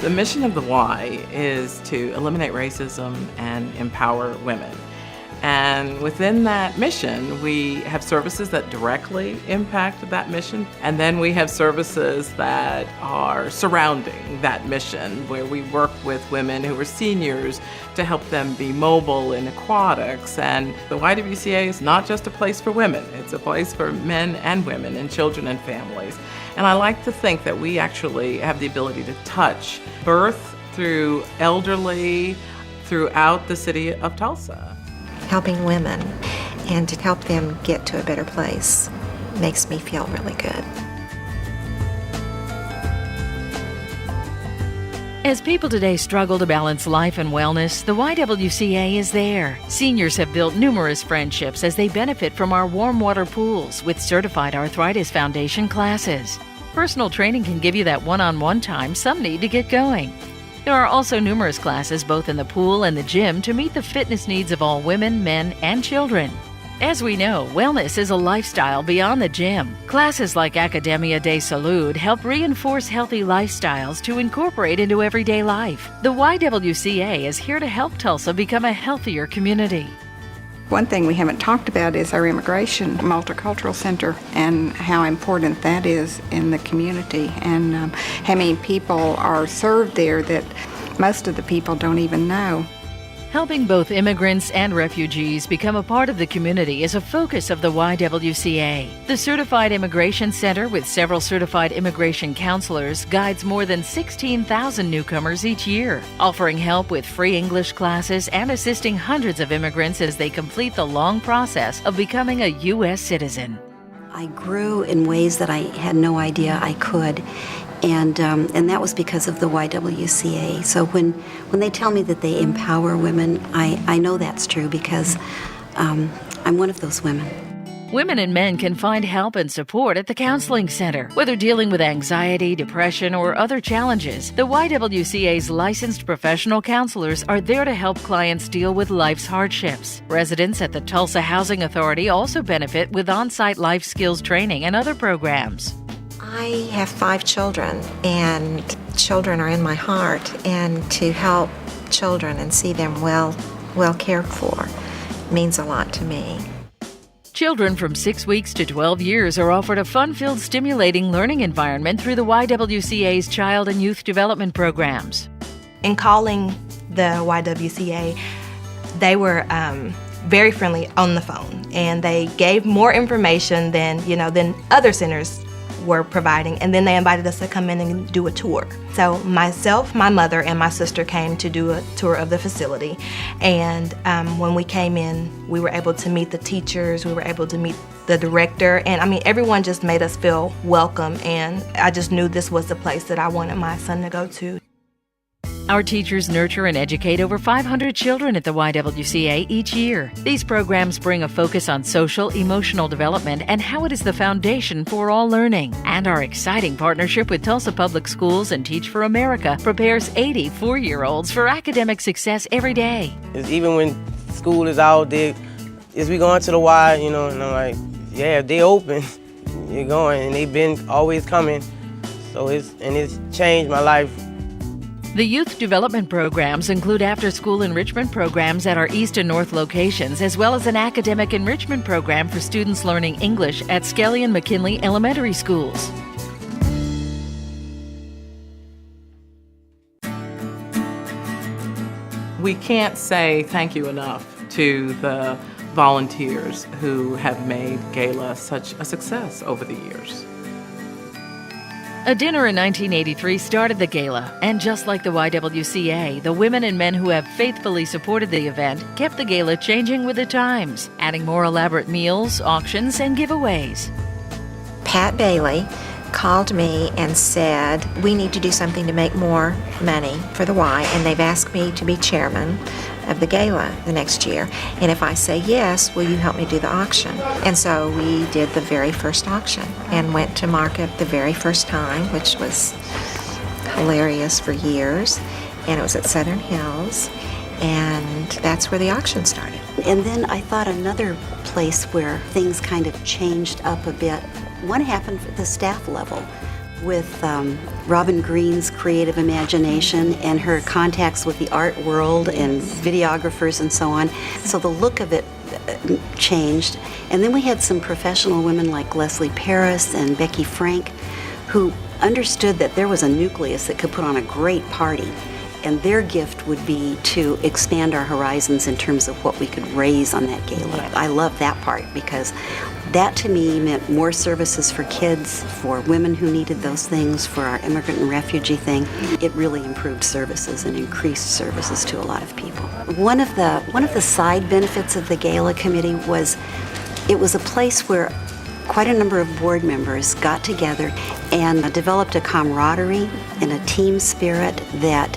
The mission of the Y is to eliminate racism and empower women. And within that mission, we have services that directly impact that mission. And then we have services that are surrounding that mission, where we work with women who are seniors to help them be mobile in aquatics. And the YWCA is not just a place for women, it's a place for men and women and children and families. And I like to think that we actually have the ability to touch birth through elderly throughout the city of Tulsa. Helping women and to help them get to a better place makes me feel really good. As people today struggle to balance life and wellness, the YWCA is there. Seniors have built numerous friendships as they benefit from our warm water pools with certified Arthritis Foundation classes. Personal training can give you that one-on-one time some need to get going. There are also numerous classes both in the pool and the gym to meet the fitness needs of all women, men, and children. As we know, wellness is a lifestyle beyond the gym. Classes like Academia de Salud help reinforce healthy lifestyles to incorporate into everyday life. The YWCA is here to help Tulsa become a healthier community. One thing we haven't talked about is our Immigration Multicultural Center and how important that is in the community, and how many people are served there that most of the people don't even know. Helping both immigrants and refugees become a part of the community is a focus of the YWCA. The Certified Immigration Center, with several certified immigration counselors, guides more than 16,000 newcomers each year, offering help with free English classes and assisting hundreds of immigrants as they complete the long process of becoming a U.S. citizen. I grew in ways that I had no idea I could. And that was because of the YWCA. So when they tell me that they empower women, I know that's true because I'm one of those women. Women and men can find help and support at the Counseling Center. Whether dealing with anxiety, depression, or other challenges, the YWCA's licensed professional counselors are there to help clients deal with life's hardships. Residents at the Tulsa Housing Authority also benefit with on-site life skills training and other programs. I have 5 children, and children are in my heart, and to help children and see them well cared for means a lot to me. Children from 6 weeks to 12 years are offered a fun-filled, stimulating learning environment through the YWCA's Child and Youth Development programs. In calling the YWCA, they were very friendly on the phone, and they gave more information than other centers were providing, and then they invited us to come in and do a tour. So myself, my mother, and my sister came to do a tour of the facility, and when we came in, we were able to meet the teachers, we were able to meet the director, and everyone just made us feel welcome, and I just knew this was the place that I wanted my son to go to. Our teachers nurture and educate over 500 children at the YWCA each year. These programs bring a focus on social, emotional development and how it is the foundation for all learning. And our exciting partnership with Tulsa Public Schools and Teach for America prepares 80 4-year-olds for academic success every day. Even when school is out, is we going to the Y, and I'm like, yeah, if they open, you're going, and they've been always coming. So it's changed my life. The youth development programs include after-school enrichment programs at our East and North locations, as well as an academic enrichment program for students learning English at Skelly and McKinley Elementary Schools. We can't say thank you enough to the volunteers who have made Gala such a success over the years. A dinner in 1983 started the gala, and just like the YWCA, the women and men who have faithfully supported the event kept the gala changing with the times, adding more elaborate meals, auctions, and giveaways. Pat Bailey called me and said, we need to do something to make more money for the Y, and they've asked me to be chairman of the gala the next year, and if I say yes, will you help me do the auction? And so we did the very first auction and went to market the very first time, which was hilarious for years, and it was at Southern Hills, and that's where the auction started. And then I thought another place where things kind of changed up a bit, one happened at the staff level with Robin Green's crew. creative imagination and her contacts with the art world and videographers and so on. So the look of it changed. And then we had some professional women like Leslie Paris and Becky Frank who understood that there was a nucleus that could put on a great party. And their gift would be to expand our horizons in terms of what we could raise on that gala. I love that part because that to me meant more services for kids, for women who needed those things, for our immigrant and refugee thing. It really improved services and increased services to a lot of people. One of the side benefits of the gala committee was it was a place where quite a number of board members got together and developed a camaraderie and a team spirit that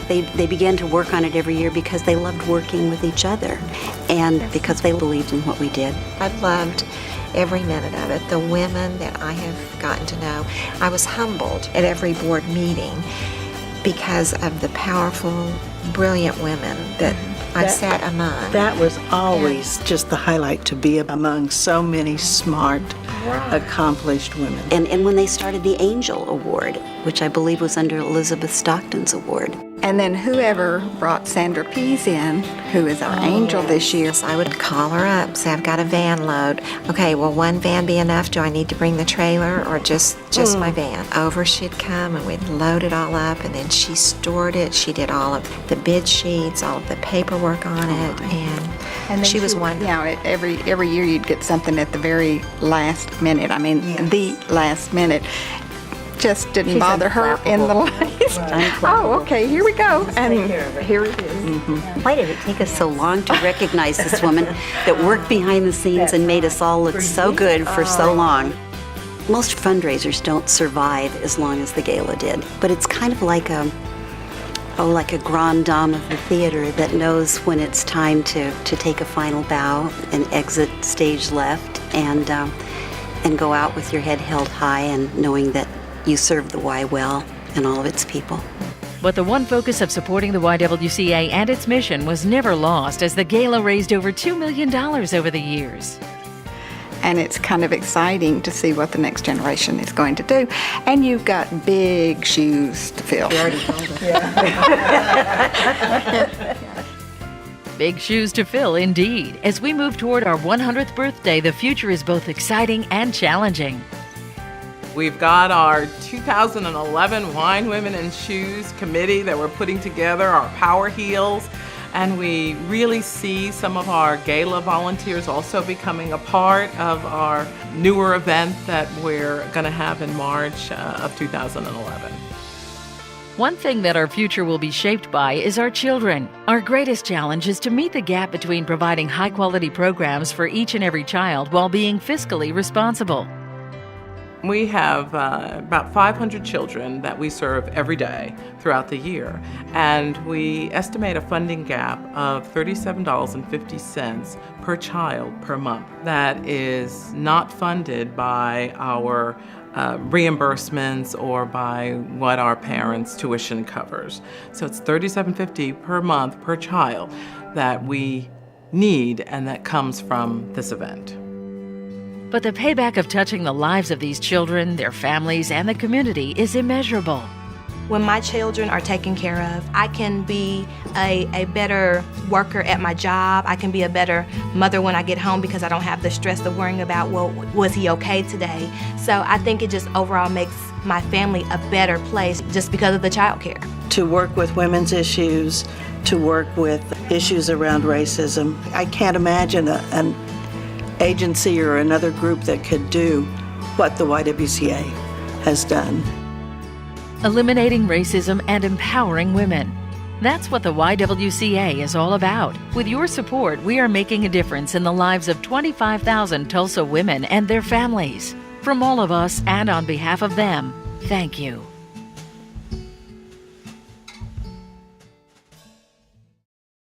they began to work on it every year because they loved working with each other and because they believed in what we did. I loved every minute of it. The women that I have gotten to know, I was humbled at every board meeting because of the powerful, brilliant women that I sat among. That was always just the highlight, to be among so many smart, accomplished women. And when they started the Angel Award, which I believe was under Elizabeth Stockton's award. And then whoever brought Sandra Pease in, who is our angel this year, I would call her up, say, I've got a van load. Okay, will one van be enough? Do I need to bring the trailer or just my van? Over she'd come and we'd load it all up, and then she stored it. She did all of the bid sheets, all of the paperwork on it, and she was wonderful. You know, every year you'd get something at the very last minute. I mean, the last minute. Just didn't bother her in the least. Oh, okay, here we go. And here it is. Why did it take us so long to recognize this woman that worked behind the scenes and made us all look so good for so long? Most fundraisers don't survive as long as the gala did, but it's kind of like a grande dame of the theater that knows when it's time to take a final bow and exit stage left and go out with your head held high and knowing that you serve the Y well and all of its people. But the one focus of supporting the YWCA and its mission was never lost as the gala raised over $2 million over the years. And it's kind of exciting to see what the next generation is going to do. And you've got big shoes to fill. Big shoes to fill, indeed. As we move toward our 100th birthday, the future is both exciting and challenging. We've got our 2011 Wine, Women, and Shoes committee that we're putting together, our Power Heels, and we really see some of our gala volunteers also becoming a part of our newer event that we're going to have in March of 2011. One thing that our future will be shaped by is our children. Our greatest challenge is to meet the gap between providing high-quality programs for each and every child while being fiscally responsible. We have about 500 children that we serve every day throughout the year, and we estimate a funding gap of $37.50 per child per month. That is not funded by our reimbursements or by what our parents' tuition covers. So it's $37.50 per month per child that we need, and that comes from this event. But the payback of touching the lives of these children, their families, and the community is immeasurable. When my children are taken care of, I can be a better worker at my job. I can be a better mother when I get home because I don't have the stress of worrying about, well, was he okay today? So I think it just overall makes my family a better place just because of the child care. To work with women's issues, to work with issues around racism, I can't imagine an agency or another group that could do what the YWCA has done. Eliminating racism and empowering women. That's what the YWCA is all about. With your support, we are making a difference in the lives of 25,000 Tulsa women and their families. From all of us and on behalf of them, thank you.